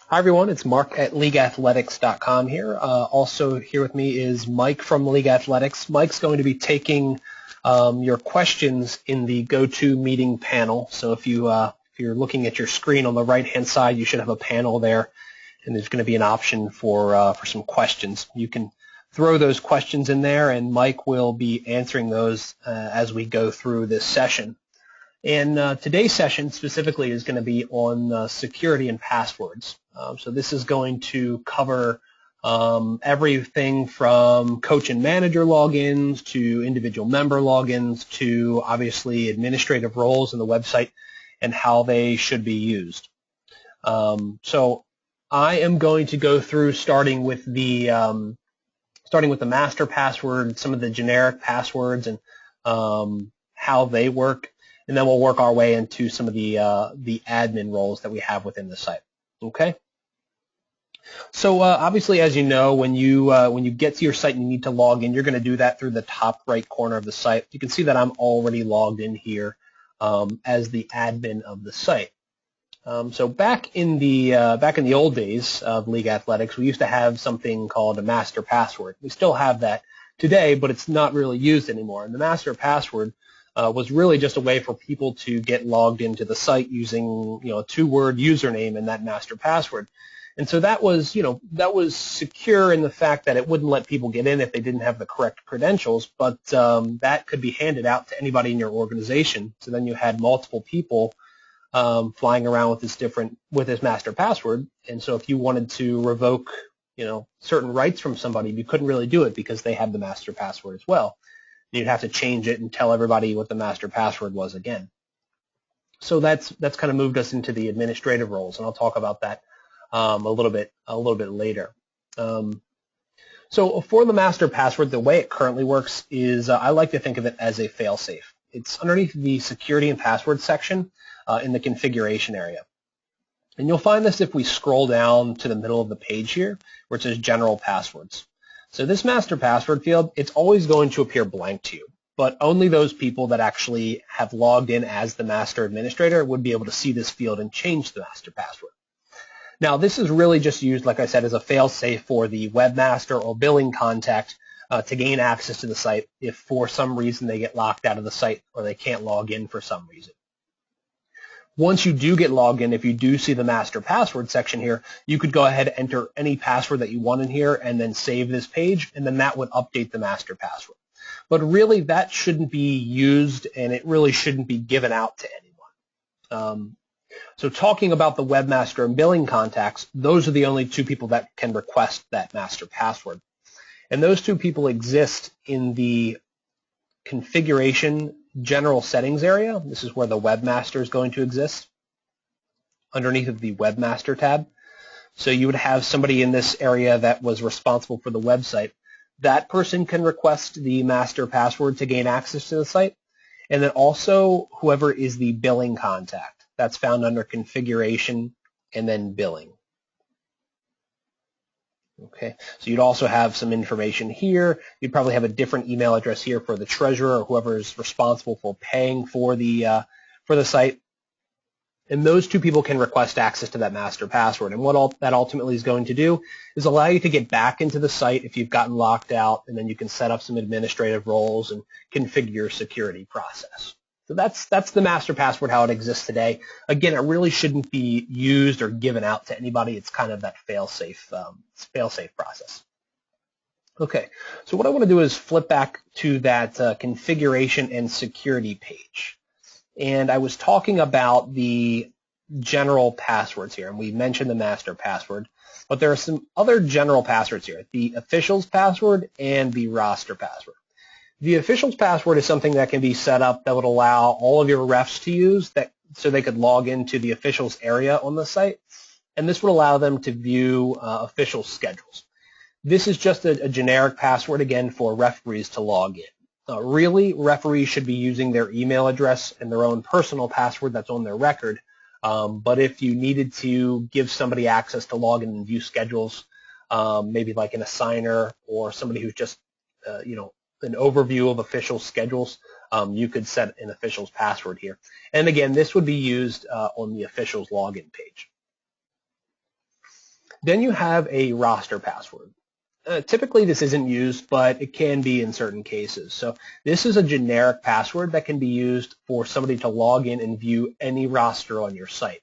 Hi everyone, it's Mark at LeagueAthletics.com here. Also here with me is Mike from League Athletics. Mike's going to be taking your questions in the GoToMeeting panel. So if you're looking at your screen on the right-hand side, you should have a panel there, and there's going to be an option for some questions. You can throw those questions in there, and Mike will be answering those as we go through this session. And today's session specifically is going to be on security and passwords. So this is going to cover everything from coach and manager logins to individual member logins to obviously administrative roles in the website and how they should be used. So I am going to go through starting with the master password, some of the generic passwords and how they work. And then we'll work our way into some of the admin roles that we have within the site. Okay. So obviously, as you know, when you get to your site and you need to log in, you're going to do that through the top right corner of the site. You can see that I'm already logged in here as the admin of the site. So back in the old days of League Athletics, we used to have something called a master password. We still have that today, but it's not really used anymore. And the master password was really just a way for people to get logged into the site using, a two-word username and that master password. And so that was secure in the fact that it wouldn't let people get in if they didn't have the correct credentials, but that could be handed out to anybody in your organization. So then you had multiple people flying around with this master password. And so if you wanted to revoke, certain rights from somebody, you couldn't really do it because they had the master password as well. You'd have to change it and tell everybody what the master password was again. So that's kind of moved us into the administrative roles, and I'll talk about that a little bit later. So for the master password, the way it currently works is I like to think of it as a fail-safe. It's underneath the security and password section in the configuration area. And you'll find this if we scroll down to the middle of the page here where it says general passwords. So this master password field, it's always going to appear blank to you, but only those people that actually have logged in as the master administrator would be able to see this field and change the master password. Now, this is really just used, like I said, as a fail-safe for the webmaster or billing contact to gain access to the site if for some reason they get locked out of the site or they can't log in for some reason. Once you do get logged in, if you do see the master password section here, you could go ahead and enter any password that you want in here and then save this page, and then that would update the master password. But really, that shouldn't be used, and it really shouldn't be given out to anyone. So talking about the webmaster and billing contacts, those are the only two people that can request that master password. And those two people exist in the configuration general settings area. This is where the webmaster is going to exist underneath of the webmaster tab. So you would have somebody in this area that was responsible for the website. That person can request the master password to gain access to the site. And then also whoever is the billing contact. That's found under configuration and then billing. Okay, so you'd also have some information here. You'd probably have a different email address here for the treasurer or whoever is responsible for paying for the site. And those two people can request access to that master password. And what that ultimately is going to do is allow you to get back into the site if you've gotten locked out, and then you can set up some administrative roles and configure your security process. So that's the master password, how it exists today. Again, it really shouldn't be used or given out to anybody. It's kind of that fail-safe process. Okay, so what I want to do is flip back to that configuration and security page. And I was talking about the general passwords here, and we mentioned the master password, but there are some other general passwords here, the officials password and the roster password. The officials password is something that can be set up that would allow all of your refs to use so they could log into the officials area on the site, and this would allow them to view official schedules. This is just a generic password, again, for referees to log in. Really, referees should be using their email address and their own personal password that's on their record, but if you needed to give somebody access to log in and view schedules, maybe like an assigner or somebody who's just, an overview of official schedules, you could set an officials password here. And again, this would be used on the officials login page. Then you have a roster password. Typically this isn't used, but it can be in certain cases. So this is a generic password that can be used for somebody to log in and view any roster on your site.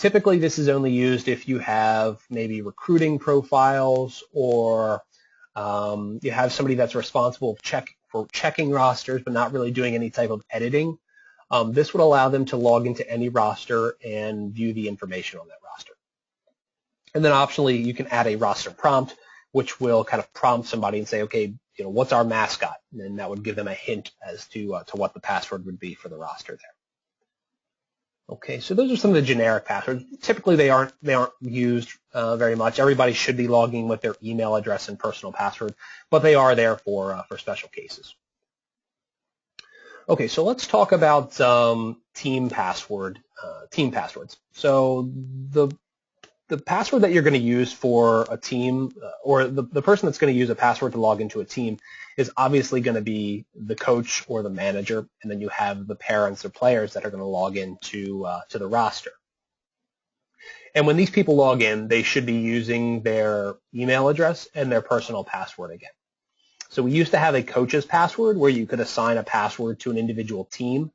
Typically this is only used if you have maybe recruiting profiles, or you have somebody that's responsible for checking rosters but not really doing any type of editing. This would allow them to log into any roster and view the information on that roster. And then optionally you can add a roster prompt, which will kind of prompt somebody and say, okay, what's our mascot? And then that would give them a hint as to what the password would be for the roster there. Okay, so those are some of the generic passwords. Typically they aren't used very much. Everybody should be logging with their email address and personal password, but they are there for special cases. Okay, so let's talk about team passwords. So the password that you're going to use for a team, or the person that's going to use a password to log into a team, is obviously going to be the coach or the manager, and then you have the parents or players that are going to log into to the roster. And when these people log in, they should be using their email address and their personal password again. So we used to have a coach's password where you could assign a password to an individual team,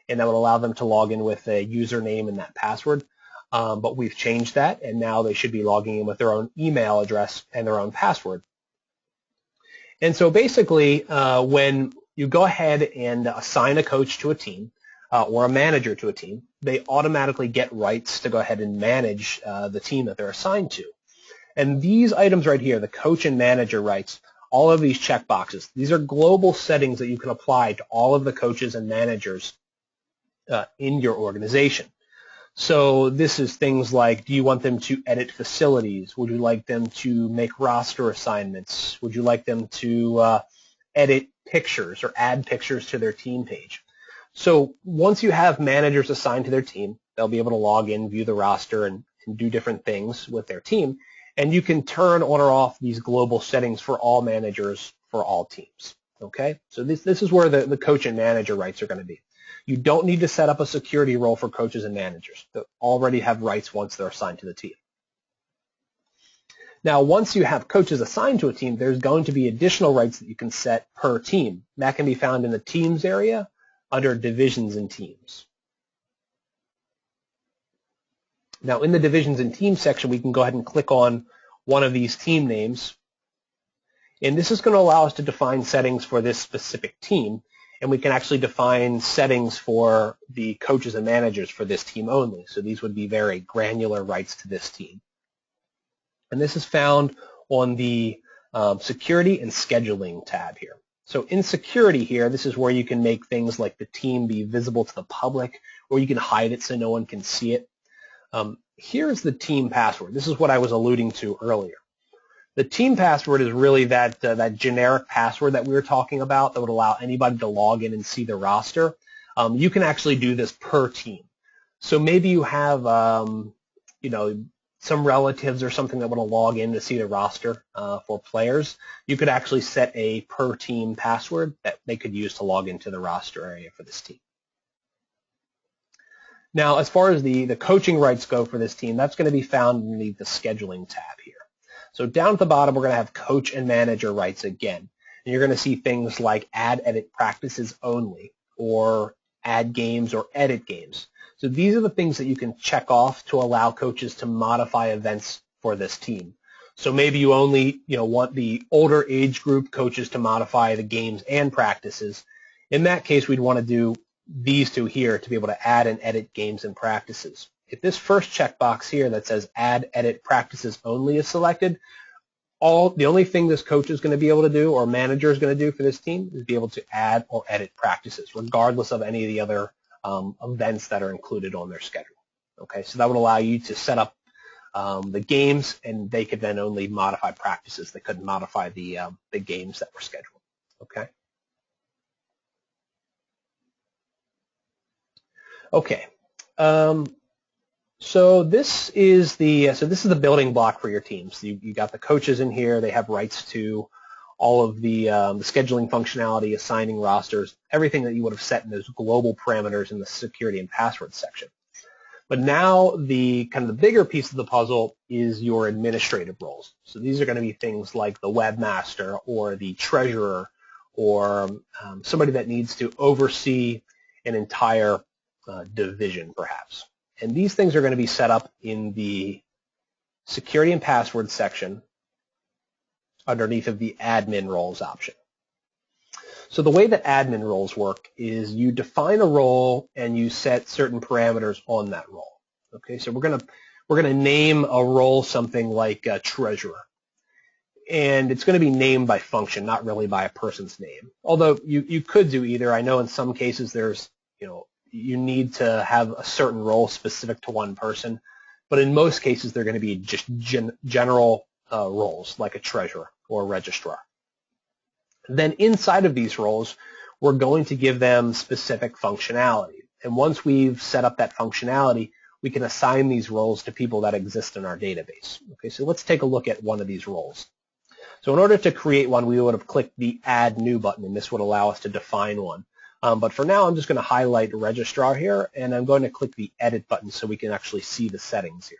and that would allow them to log in with a username and that password. But we've changed that, and now they should be logging in with their own email address and their own password. And so basically, when you go ahead and assign a coach to a team or a manager to a team, they automatically get rights to go ahead and manage the team that they're assigned to. And these items right here, the coach and manager rights, all of these checkboxes, these are global settings that you can apply to all of the coaches and managers in your organization. So this is things like, do you want them to edit facilities? Would you like them to make roster assignments? Would you like them to edit pictures or add pictures to their team page? So once you have managers assigned to their team, they'll be able to log in, view the roster, and do different things with their team. And you can turn on or off these global settings for all managers for all teams. Okay, so this is where the coach and manager rights are going to be. You don't need to set up a security role for coaches and managers. They already have rights once they're assigned to the team. Now, once you have coaches assigned to a team, there's going to be additional rights that you can set per team. That can be found in the teams area under divisions and teams. Now, in the divisions and teams section, we can go ahead and click on one of these team names. And this is going to allow us to define settings for this specific team. And we can actually define settings for the coaches and managers for this team only. So these would be very granular rights to this team. And this is found on the security and scheduling tab here. So in security here, this is where you can make things like the team be visible to the public, or you can hide it so no one can see it. Here's the team password. This is what I was alluding to earlier. The team password is really that generic password that we were talking about that would allow anybody to log in and see the roster. You can actually do this per team. So maybe you have, some relatives or something that want to log in to see the roster for players. You could actually set a per team password that they could use to log into the roster area for this team. Now, as far as the coaching rights go for this team, that's going to be found in the scheduling tab here. So down at the bottom, we're going to have coach and manager rights again. And you're going to see things like add edit practices only, or add games or edit games. So these are the things that you can check off to allow coaches to modify events for this team. So maybe you only want the older age group coaches to modify the games and practices. In that case, we'd want to do these two here to be able to add and edit games and practices. If this first checkbox here that says add, edit, practices only is selected, the only thing this coach is going to be able to do, or manager is going to do for this team, is be able to add or edit practices, regardless of any of the other events that are included on their schedule. Okay, so that would allow you to set up the games, and they could then only modify practices. They couldn't modify the games that were scheduled. Okay. Okay. So this is the building block for your teams. You got the coaches in here. They have rights to all of the scheduling functionality, assigning rosters, everything that you would have set in those global parameters in the security and password section. But now the kind of the bigger piece of the puzzle is your administrative roles. So these are going to be things like the webmaster or the treasurer or somebody that needs to oversee an entire division perhaps. And these things are going to be set up in the security and password section underneath of the admin roles option. So the way that admin roles work is you define a role and you set certain parameters on that role. Okay, so we're gonna name a role something like treasurer, and it's going to be named by function, not really by a person's name. Although you could do either. I know in some cases there's you need to have a certain role specific to one person, but in most cases they're going to be just general roles like a treasurer or a registrar. Then inside of these roles, we're going to give them specific functionality. And once we've set up that functionality, we can assign these roles to people that exist in our database. Okay, so let's take a look at one of these roles. So in order to create one, we would have clicked the Add New button, and this would allow us to define one. But for now, I'm just going to highlight Registrar here, and I'm going to click the Edit button so we can actually see the settings here.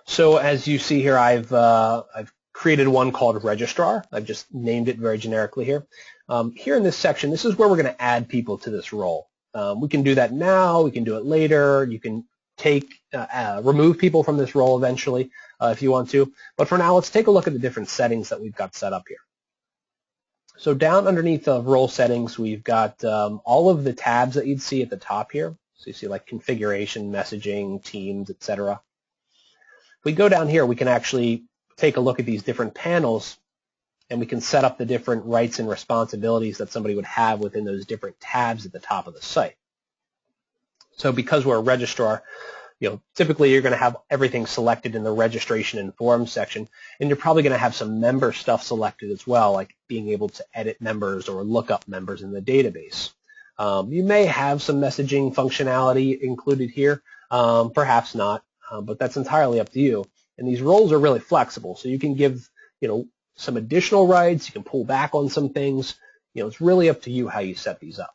So as you see here, I've created one called Registrar. I've just named it very generically here. Here in this section, this is where we're going to add people to this role. We can do that now. We can do it later. You can remove people from this role eventually if you want to. But for now, let's take a look at the different settings that we've got set up here. So down underneath of role settings, we've got all of the tabs that you'd see at the top here. So you see like configuration, messaging, teams, etc. If we go down here, we can actually take a look at these different panels, and we can set up the different rights and responsibilities that somebody would have within those different tabs at the top of the site. So because we're a registrar, typically you're going to have everything selected in the registration and forms section, and you're probably going to have some member stuff selected as well, like being able to edit members or look up members in the database. You may have some messaging functionality included here, perhaps not, but that's entirely up to you. And these roles are really flexible, so you can give, some additional rights. You can pull back on some things. It's really up to you how you set these up.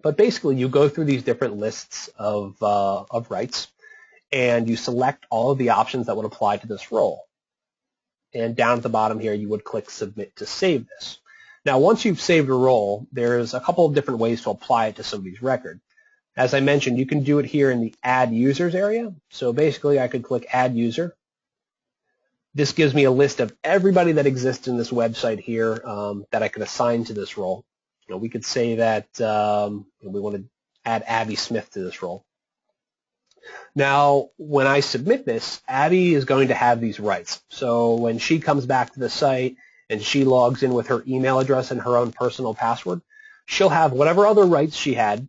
But basically, you go through these different lists of rights, and you select all of the options that would apply to this role. And down at the bottom here, you would click Submit to save this. Now, once you've saved a role, there's a couple of different ways to apply it to somebody's record. As I mentioned, you can do it here in the Add Users area. So basically, I could click Add User. This gives me a list of everybody that exists in this website here that I could assign to this role. We could say that we want to add Abby Smith to this role. Now, when I submit this, Abby is going to have these rights. So when she comes back to the site and she logs in with her email address and her own personal password, she'll have whatever other rights she had,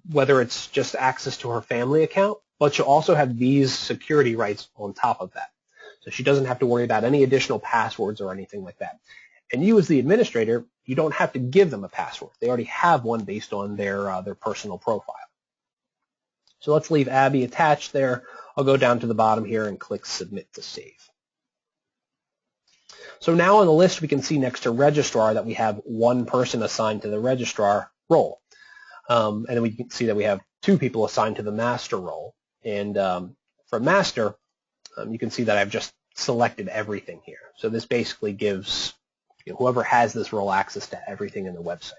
whether it's just access to her family account, but she'll also have these security rights on top of that. So she doesn't have to worry about any additional passwords or anything like that. And you as the administrator, you don't have to give them a password. They already have one based on their personal profile. So let's leave Abby attached there. I'll go down to the bottom here and click Submit to save. So now on the list, we can see next to Registrar that we have one person assigned to the Registrar role. And then we can see that we have two people assigned to the Master role. And for Master, you can see that I've just selected everything here. So this basically gives whoever has this role access to everything in the website.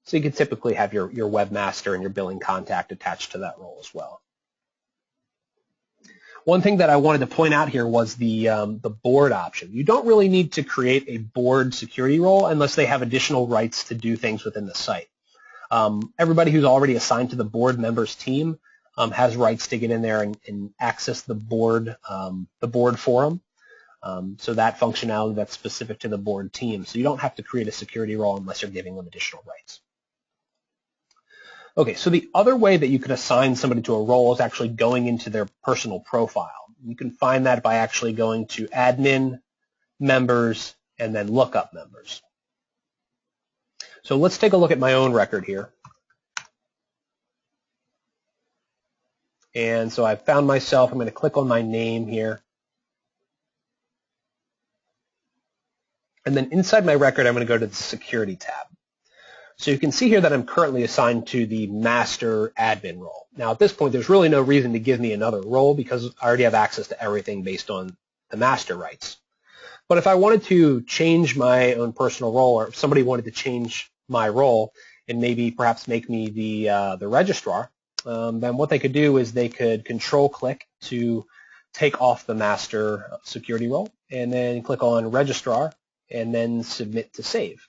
So you can typically have your webmaster and your billing contact attached to that role as well. One thing that I wanted to point out here was the board option. You don't really need to create a board security role unless they have additional rights to do things within the site. Everybody who's already assigned to the board members team has rights to get in there and access the board forum. So that functionality that's specific to the board team. So you don't have to create a security role unless you're giving them additional rights. Okay, so the other way that you could assign somebody to a role is actually going into their personal profile. You can find that by actually going to Admin, Members, and then Lookup Members. So let's take a look at my own record here. And so I've found myself. I'm going to click on my name here. And then inside my record, I'm going to go to the Security tab. So you can see here that I'm currently assigned to the master admin role. Now at this point, there's really no reason to give me another role because I already have access to everything based on the master rights. But if I wanted to change my own personal role, or if somebody wanted to change my role and maybe perhaps make me the registrar, then what they could do is they could control click to take off the master security role and then click on registrar and then submit to save.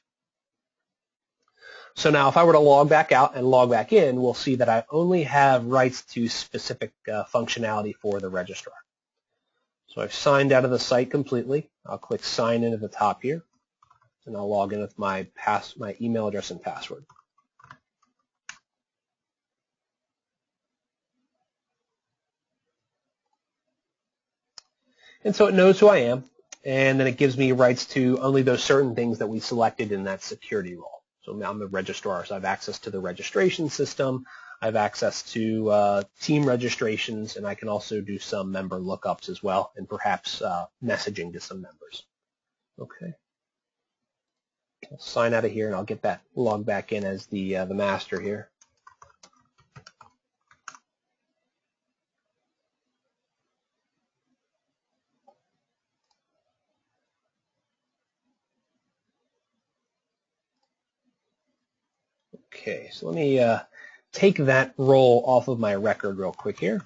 So now if I were to log back out and log back in, we'll see that I only have rights to specific functionality for the registrar. So I've signed out of the site completely. I'll click sign in at the top here, and I'll log in with my email address and password. And so it knows who I am, and then it gives me rights to only those certain things that we selected in that security role. So now I'm a registrar, so I have access to the registration system. I have access to team registrations, and I can also do some member lookups as well, and perhaps messaging to some members. Okay. I'll sign out of here, and I'll get that logged back in as the master here. Okay, so let me take that role off of my record real quick here.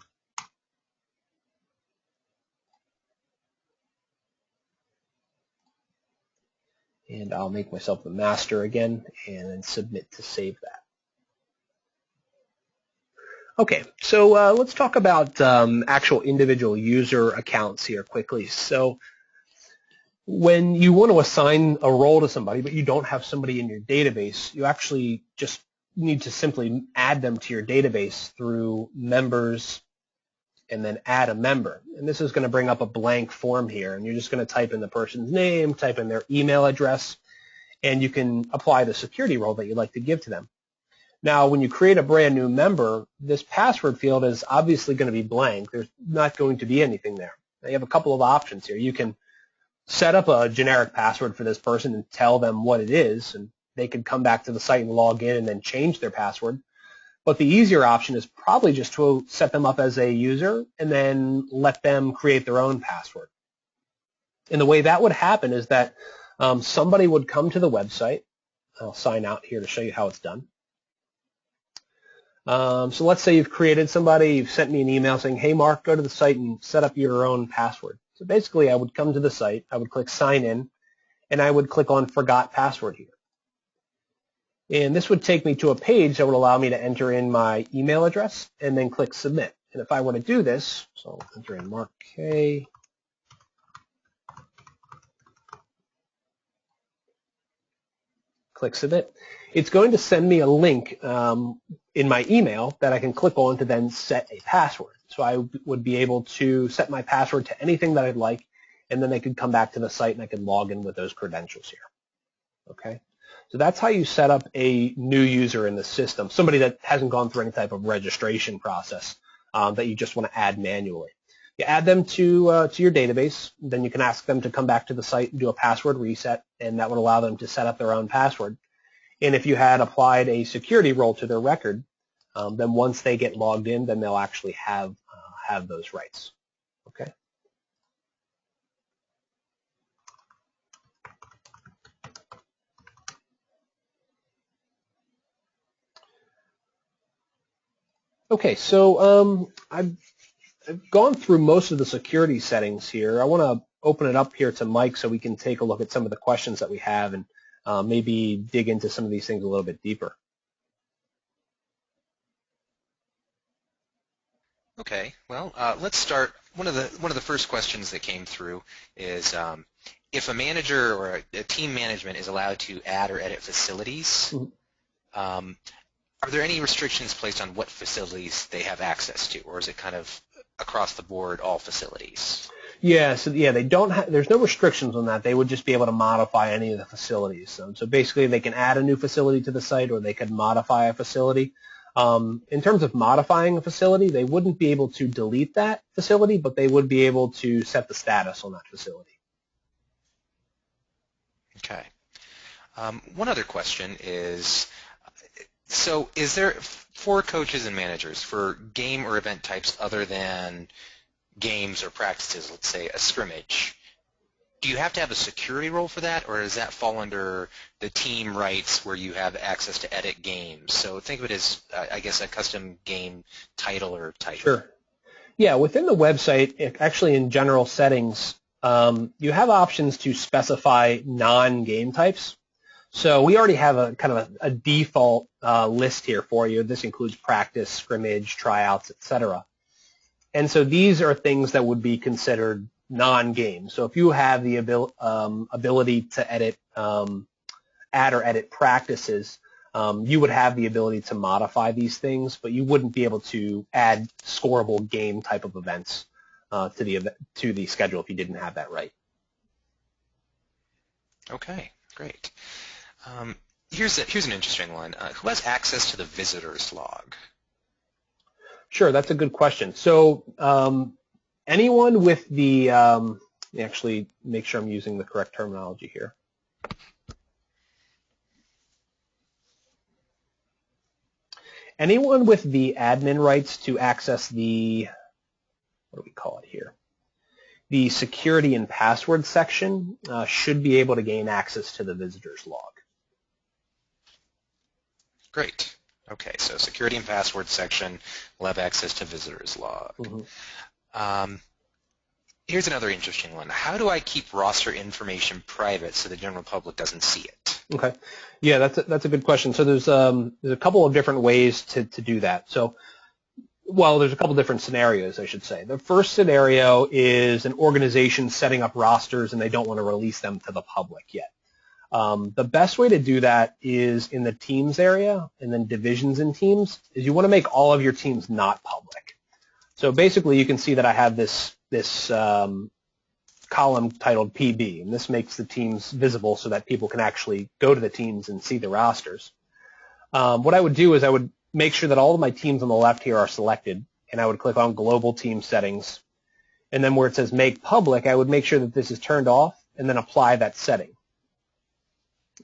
And I'll make myself the master again and then submit to save that. Okay, so let's talk about actual individual user accounts here quickly. So when you want to assign a role to somebody, but you don't have somebody in your database, you actually just need to simply add them to your database through members and then add a member. And this is going to bring up a blank form here, and you're just going to type in the person's name, type in their email address, and you can apply the security role that you'd like to give to them. Now, when you create a brand new member, this password field is obviously going to be blank. There's not going to be anything there. Now, you have a couple of options here. You can set up a generic password for this person and tell them what it is, and they could come back to the site and log in and then change their password. But the easier option is probably just to set them up as a user and then let them create their own password. And the way that would happen is that somebody would come to the website. I'll sign out here to show you how it's done. So let's say you've created somebody, you've sent me an email saying, hey, Mark, go to the site and set up your own password. So basically, I would come to the site, I would click sign in, and I would click on forgot password here. And this would take me to a page that would allow me to enter in my email address and then click submit. And if I were to do this, so I'll enter in Mark K. Click submit. It's going to send me a link in my email that I can click on to then set a password. So I would be able to set my password to anything that I'd like, and then they could come back to the site and I could log in with those credentials here. Okay? So that's how you set up a new user in the system, somebody that hasn't gone through any type of registration process that you just want to add manually. You add them to your database, then you can ask them to come back to the site and do a password reset, and that would allow them to set up their own password. And if you had applied a security role to their record, then once they get logged in, then they'll actually have those rights. Okay. Okay, so I've gone through most of the security settings here. I want to open it up here to Mike so we can take a look at some of the questions that we have and maybe dig into some of these things a little bit deeper. Okay, well, let's start. One of the first questions that came through is if a manager or a team management is allowed to add or edit facilities, are there any restrictions placed on what facilities they have access to, or is it kind of across the board all facilities? Yeah, so yeah, they don't have. There's no restrictions on that. They would just be able to modify any of the facilities. So basically, they can add a new facility to the site, or they could modify a facility. In terms of modifying a facility, they wouldn't be able to delete that facility, but they would be able to set the status on that facility. Okay. One other question is, So is there, for coaches and managers, for game or event types other than games or practices, let's say a scrimmage, do you have to have a security role for that, or does that fall under the team rights where you have access to edit games? So think of it as, I guess, a custom game title or type. Sure. Yeah, within the website, actually in general settings, you have options to specify non-game types. So we already have a kind of a default list here for you. This includes practice, scrimmage, tryouts, etc. And so these are things that would be considered non-game. So if you have the ability to edit, add or edit practices, you would have the ability to modify these things, but you wouldn't be able to add scoreable game type of events to the schedule if you didn't have that right. Okay, great. Here's an interesting one. Who has access to the visitors log? Sure, that's a good question. So anyone with the, let me actually make sure I'm using the correct terminology here. Anyone with the admin rights to access the, what do we call it here? The security and password section should be able to gain access to the visitors log. Great. Okay, so security and password section will have access to visitors log. Mm-hmm. Here's another interesting one. How do I keep roster information private so the general public doesn't see it? Okay. Yeah, that's a good question. So there's a couple of different ways to do that. So, well, there's a couple different scenarios, I should say. The first scenario is an organization setting up rosters and they don't want to release them to the public yet. The best way to do that is in the teams area and then divisions in teams is you want to make all of your teams not public. So basically you can see that I have this column titled PB, and this makes the teams visible so that people can actually go to the teams and see the rosters. What I would do is I would make sure that all of my teams on the left here are selected, and I would click on Global Team Settings. And then where it says Make Public, I would make sure that this is turned off and then apply that setting.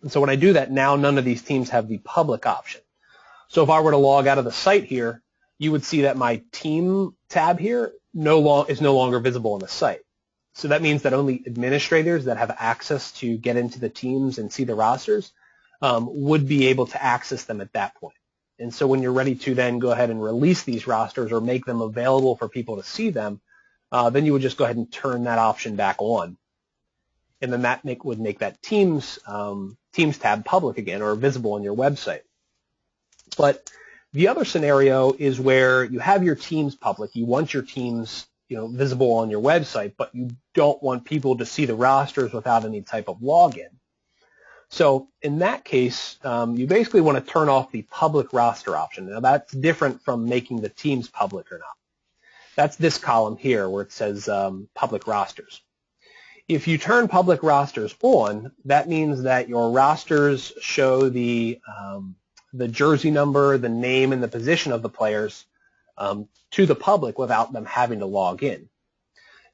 And so when I do that, now none of these teams have the public option. So if I were to log out of the site here, you would see that my team tab here is no longer visible on the site. So that means that only administrators that have access to get into the teams and see the rosters would be able to access them at that point. And so when you're ready to then go ahead and release these rosters or make them available for people to see them, then you would just go ahead and turn that option back on. And then that would make that Teams tab public again or visible on your website. But the other scenario is where you have your teams public. You want your teams visible on your website, but you don't want people to see the rosters without any type of login. So in that case, you basically want to turn off the public roster option. Now that's different from making the teams public or not. That's this column here where it says public rosters. If you turn public rosters on, that means that your rosters show the jersey number, the name, and the position of the players to the public without them having to log in.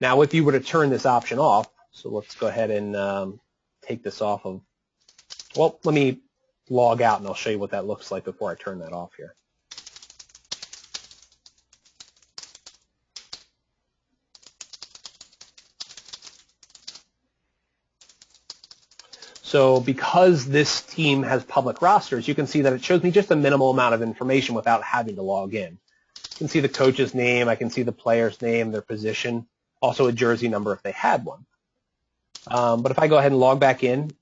Now, if you were to turn this option off, so let's go ahead and take this off of, well, let me log out and I'll show you what that looks like before I turn that off here. So because this team has public rosters, you can see that it shows me just a minimal amount of information without having to log in. You can see the coach's name, I can see the player's name, their position, also a jersey number if they had one. But if I go ahead and log back in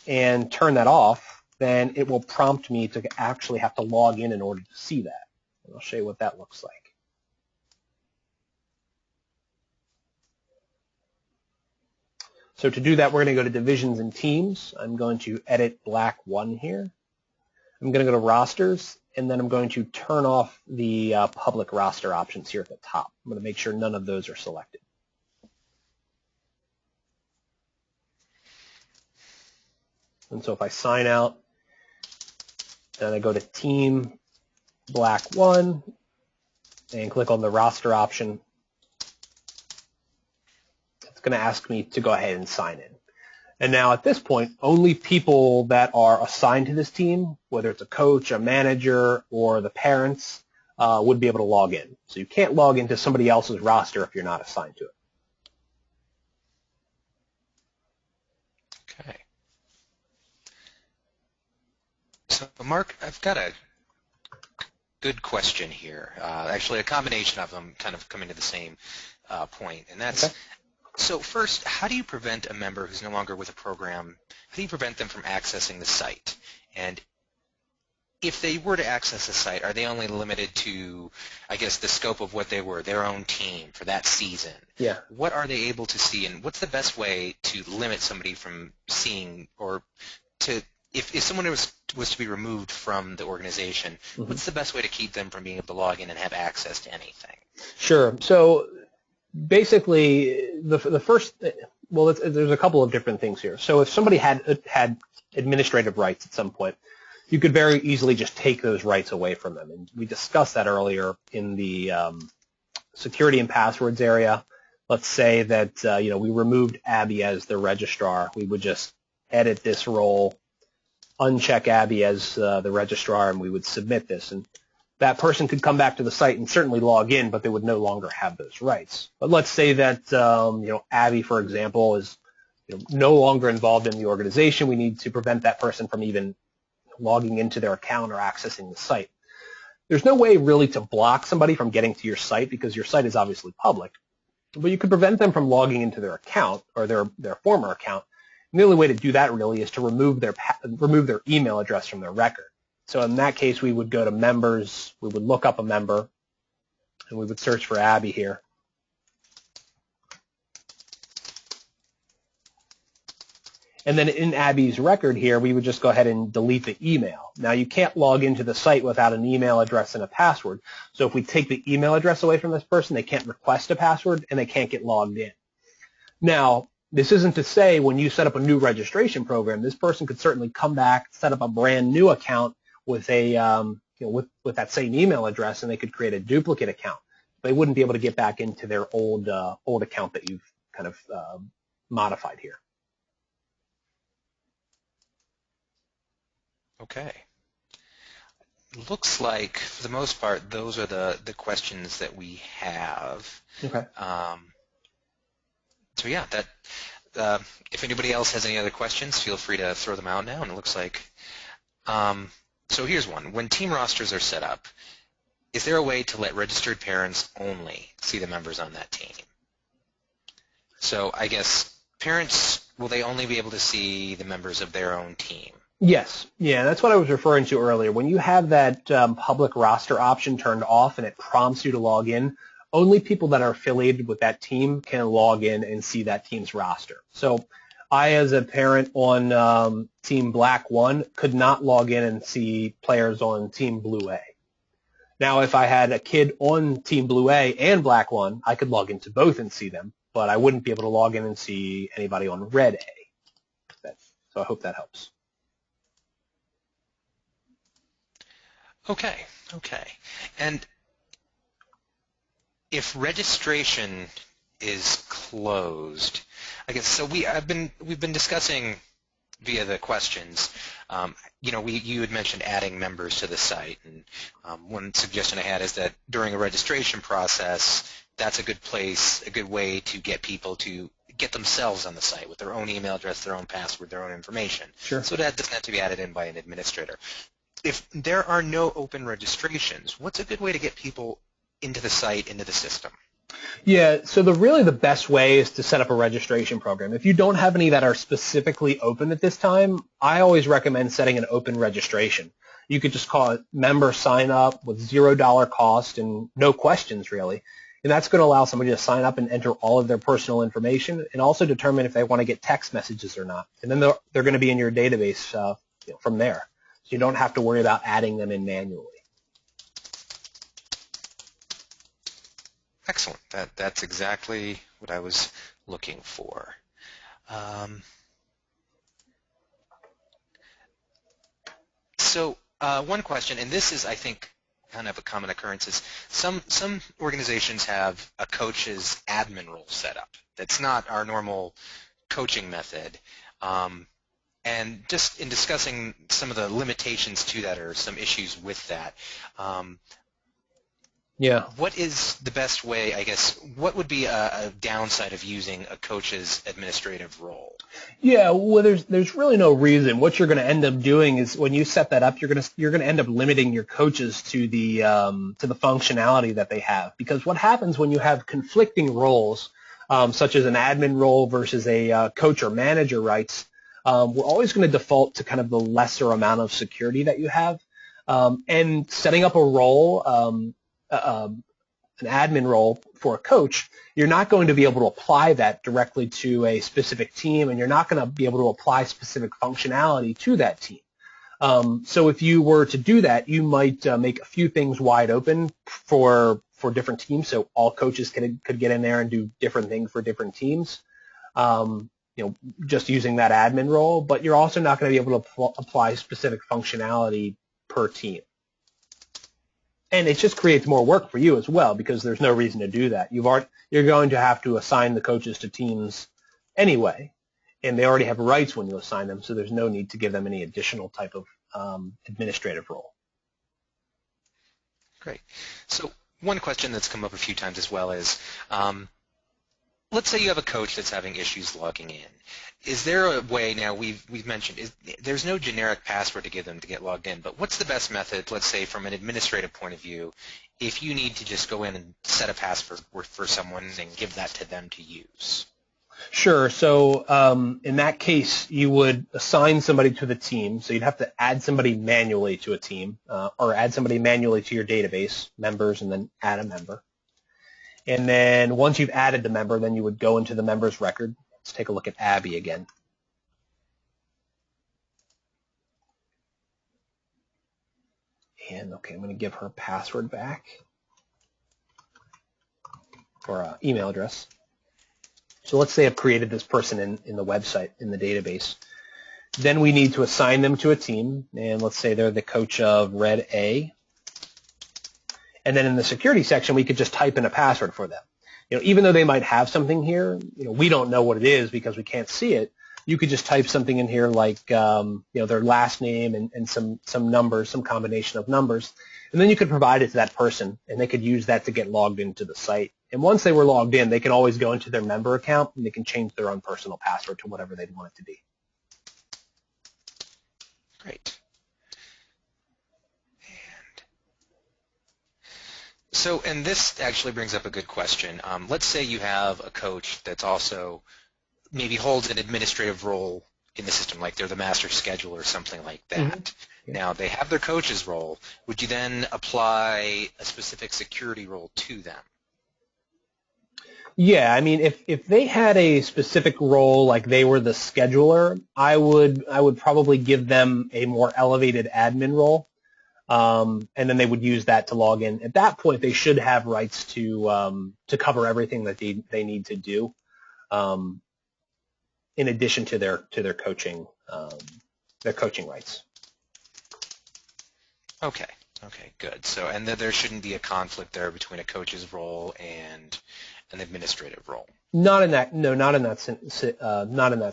and turn that off, then it will prompt me to actually have to log in order to see that. And I'll show you what that looks like. So to do that, we're going to go to Divisions and Teams. I'm going to edit black 1 here. I'm going to go to Rosters, and then I'm going to turn off the public roster options here at the top. I'm going to make sure none of those are selected. And so if I sign out, then I go to Team Black 1 and click on the roster option. It's going to ask me to go ahead and sign in. And now at this point, only people that are assigned to this team, whether it's a coach, a manager, or the parents, would be able to log in. So you can't log into somebody else's roster if you're not assigned to it. Okay. So, Mark, I've got a good question here. Actually, a combination of them kind of coming to the same point, and that's, okay. So first, how do you prevent a member who's no longer with a program, how do you prevent them from accessing the site? And if they were to access the site, are they only limited to, I guess, the scope of what they were, their own team for that season? Yeah. What are they able to see, and what's the best way to limit somebody from seeing, or to, if someone was to be removed from the organization, mm-hmm. What's the best way to keep them from being able to log in and have access to anything? Sure. So basically, the first, well, there's a couple of different things here. So if somebody had administrative rights at some point, you could very easily just take those rights away from them. And we discussed that earlier in the security and passwords area. Let's say that we removed Abby as the registrar. We would just edit this role, uncheck Abby as the registrar, and we would submit this. And that person could come back to the site and certainly log in, but they would no longer have those rights. But let's say that Abby, for example, is no longer involved in the organization. We need to prevent that person from even logging into their account or accessing the site. There's no way really to block somebody from getting to your site because your site is obviously public, but you could prevent them from logging into their account or their former account. And the only way to do that really is to remove their email address from their record. So in that case, we would go to members, we would look up a member, and we would search for Abby here. And then in Abby's record here, we would just go ahead and delete the email. Now, you can't log into the site without an email address and a password. So if we take the email address away from this person, they can't request a password, and they can't get logged in. Now, this isn't to say when you set up a new registration program, this person could certainly come back, set up a brand new account with a with that same email address, and they could create a duplicate account. They wouldn't be able to get back into their old account that you've kind of modified here. Okay. Looks like, for the most part, those are the questions that we have. Okay. So yeah, if anybody else has any other questions, feel free to throw them out now. And it looks like, so here's one. When team rosters are set up, is there a way to let registered parents only see the members on that team? So I guess parents, will they only be able to see the members of their own team? Yes. Yeah, that's what I was referring to earlier. When you have that public roster option turned off and it prompts you to log in, only people that are affiliated with that team can log in and see that team's roster. So I, as a parent on Team Black 1, could not log in and see players on Team Blue A. Now, if I had a kid on Team Blue A and Black 1, I could log into both and see them, but I wouldn't be able to log in and see anybody on Red A. So I hope that helps. Okay. And if registration is closed, I guess so. We've been discussing via the questions. You had mentioned adding members to the site, and one suggestion I had is that during a registration process, that's a good way to get people to get themselves on the site with their own email address, their own password, their own information. Sure. So that doesn't have to be added in by an administrator. If there are no open registrations, what's a good way to get people into the site, into the system? Yeah, so really the best way is to set up a registration program. If you don't have any that are specifically open at this time, I always recommend setting an open registration. You could just call it member sign up with $0 cost and no questions really. And that's going to allow somebody to sign up and enter all of their personal information and also determine if they want to get text messages or not. And then they're going to be in your database from there. So you don't have to worry about adding them in manually. Excellent. That's exactly what I was looking for. So one question, and this is, I think, kind of a common occurrence, is some organizations have a coach's admin role set up. That's not our normal coaching method. And just in discussing some of the limitations to that or some issues with that, Yeah. what is the best way, I guess, what would be a downside of using a coach's administrative role? Yeah, well, there's really no reason. What you're going to end up doing is when you set that up, you're going to end up limiting your coaches to the functionality that they have. Because what happens when you have conflicting roles, such as an admin role versus a coach or manager rights, we're always going to default to kind of the lesser amount of security that you have. And setting up a role, an admin role for a coach, you're not going to be able to apply that directly to a specific team, and you're not going to be able to apply specific functionality to that team. So if you were to do that, you might make a few things wide open for different teams, so all coaches could get in there and do different things for different teams, just using that admin role, but you're also not going to be able to apply specific functionality per team. And it just creates more work for you as well because there's no reason to do that. You're going to have to assign the coaches to teams anyway, and they already have rights when you assign them, so there's no need to give them any additional type of administrative role. Great. So one question that's come up a few times as well is, let's say you have a coach that's having issues logging in. Is there a way, now we've mentioned, there's no generic password to give them to get logged in, but what's the best method, let's say from an administrative point of view, if you need to just go in and set a password for someone and give that to them to use? Sure. So in that case, you would assign somebody to the team. So you'd have to add somebody manually to a team or add somebody manually to your database, members, and then add a member. And then once you've added the member, then you would go into the member's record. Let's take a look at Abby again. And okay, I'm going to give her a password back or an email address. So let's say I've created this person in the website, in the database. Then we need to assign them to a team. And let's say they're the coach of Red A. And then in the security section, we could just type in a password for them. Even though they might have something here, we don't know what it is because we can't see it. You could just type something in here like, their last name and some numbers, some combination of numbers. And then you could provide it to that person, and they could use that to get logged into the site. And once they were logged in, they can always go into their member account, and they can change their own personal password to whatever they'd want it to be. Great. So, and this actually brings up a good question. Let's say you have a coach that's also maybe holds an administrative role in the system, like they're the master scheduler or something like that. Mm-hmm. Yeah. Now, they have their coach's role. Would you then apply a specific security role to them? Yeah, I mean, if they had a specific role, like they were the scheduler, I would probably give them a more elevated admin role. And then they would use that to log in. At that point, they should have rights to cover everything that they need to do, in addition to their coaching rights. Okay, good. So, and there shouldn't be a conflict there between a coach's role and an administrative role. Not in that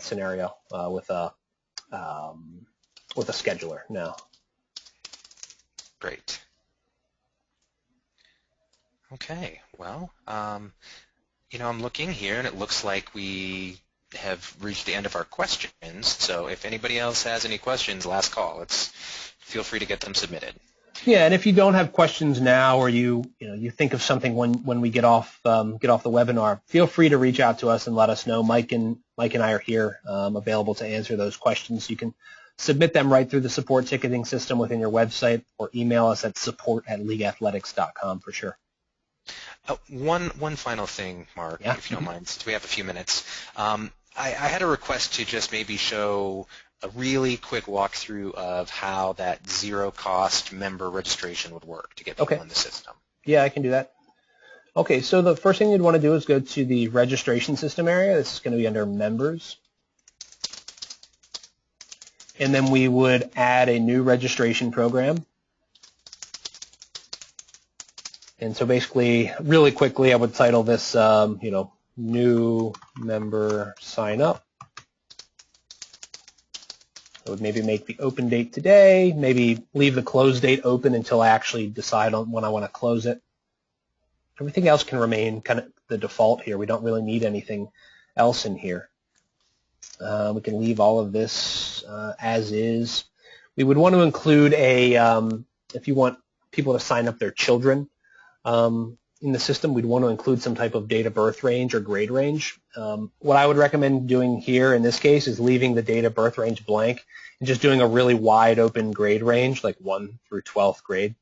scenario with a scheduler. No. Great. Okay, well, I'm looking here, and it looks like we have reached the end of our questions. So if anybody else has any questions, last call. Feel free to get them submitted. Yeah, and if you don't have questions now, or you think of something when we get off the webinar, feel free to reach out to us and let us know. Mike and I are here, available to answer those questions. You can submit them right through the support ticketing system within your website, or email us at support@LeagueAthletics.com for sure. One final thing, Mark, if you don't mind, since we have a few minutes. I had a request to just maybe show a really quick walkthrough of how that zero-cost member registration would work to get people in the system. Yeah, I can do that. Okay, so the first thing you'd want to do is go to the registration system area. This is going to be under members. And then we would add a new registration program. And so basically, really quickly, I would title this, new member sign up. I would maybe make the open date today, maybe leave the close date open until I actually decide on when I want to close it. Everything else can remain kind of the default here. We don't really need anything else in here. We can leave all of this as is. We would want to include if you want people to sign up their children in the system, we'd want to include some type of date of birth range or grade range. What I would recommend doing here in this case is leaving the date of birth range blank and just doing a really wide open grade range, like 1 through 12th grade.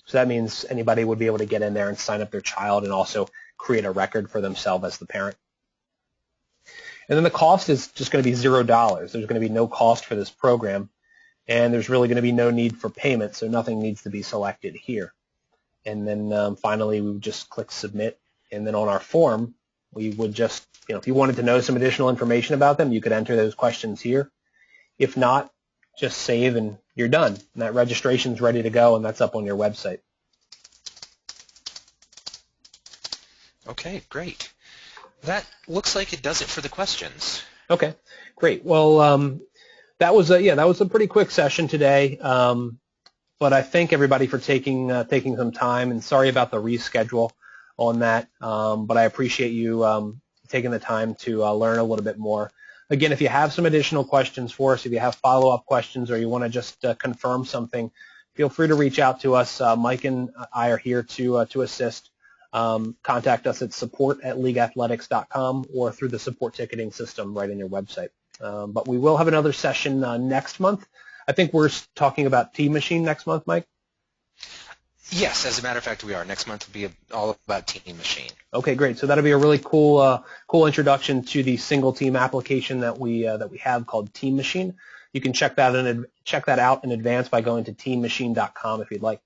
So that means anybody would be able to get in there and sign up their child and also create a record for themselves as the parent. And then the cost is just going to be $0. There's going to be no cost for this program, and there's really going to be no need for payment, so nothing needs to be selected here. And then finally, we would just click Submit. And then on our form, we would just, if you wanted to know some additional information about them, you could enter those questions here. If not, just save and you're done. And that registration's ready to go, and that's up on your website. Okay, great. That looks like it does it for the questions. Okay, great. Well, that was a pretty quick session today. But I thank everybody for taking some time, and sorry about the reschedule on that. But I appreciate you taking the time to learn a little bit more. Again, if you have some additional questions for us, if you have follow-up questions, or you want to just confirm something, feel free to reach out to us. Mike and I are here to assist. Contact us at support@LeagueAthletics.com or through the support ticketing system right in your website. But we will have another session next month. I think we're talking about Team Machine next month, Mike? Yes, as a matter of fact, we are. Next month will be all about Team Machine. Okay, great. So that'll be a really cool introduction to the single team application that we have called Team Machine. You can check that out in advance by going to teammachine.com if you'd like.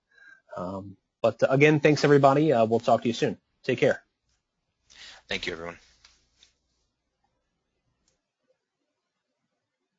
But again, thanks everybody. We'll talk to you soon. Take care. Thank you, everyone.